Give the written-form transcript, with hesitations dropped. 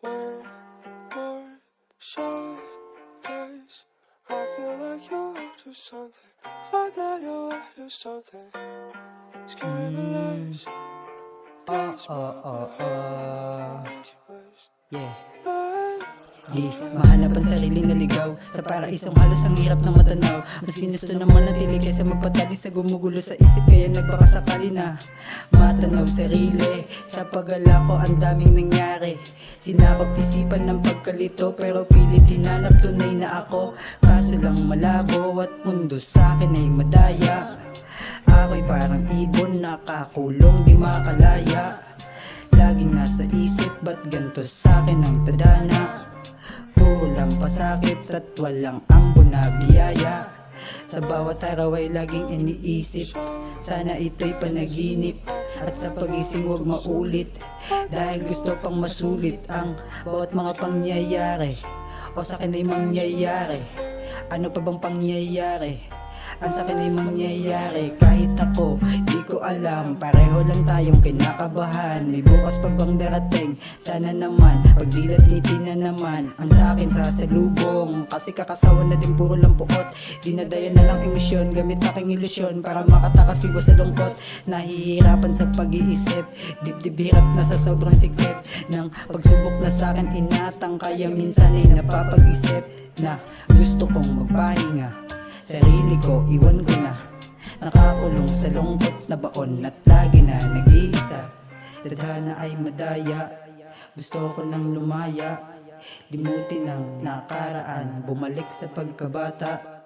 One more showcase. I feel like you're up to something. Find out you're up to something. Scandalize. Yeah. Di mahanap ang sarili na ligaw sa paraisong halos ang hirap ng matanaw. Mas ginusto na manatili kaysa magpatali sa gumugulo sa isip. Kaya nagbaka sakali na matanaw sarili. Sa pag-ala ko ang daming nangyari. Sinakop isipan ng pagkalito, pero pilit hinanap tunay na ako. Kaso lang malabo at mundo sa akin ay madaya. Ako'y parang ibon nakakulong di makalaya. Laging nasa isip, ba't ganto sa'kin ang tadhana? Puro lang pasakit at walang ambo na biyaya. Sa bawat araw ay laging iniisip, sana ito'y panaginip. At sa pagising huwag maulit, dahil gusto pang masulit ang bawat mga pangyayari. O sa'kin ay mangyayari, ano pa bang pangyayari? Ang sa'kin ay mangyayari kahit ako di ko alam. Pareho lang tayong kinakabahan. May bukas pa bang darating? Sana naman pagdilat ngiti na naman ang sa'kin sasalubong. Kasi kakasawa na din puro lang puot. Dinadaya na lang emosyon gamit aking ilusyon para makatakas iwas sa lungkot. Nahihirapan sa pag-iisip, dibdib hirap na sa sobrang sikip ng pagsubok na sa'kin inatang. Kaya minsan ay napapag-isip na gusto kong magpahinga. Sarili ko, iwan ko na. Nakakulong sa lungkot na baon at lagi na nag-iisa. Tadhana ay madaya, gusto ko nang lumaya. Limutin ang nakaraan, bumalik sa pagkabata.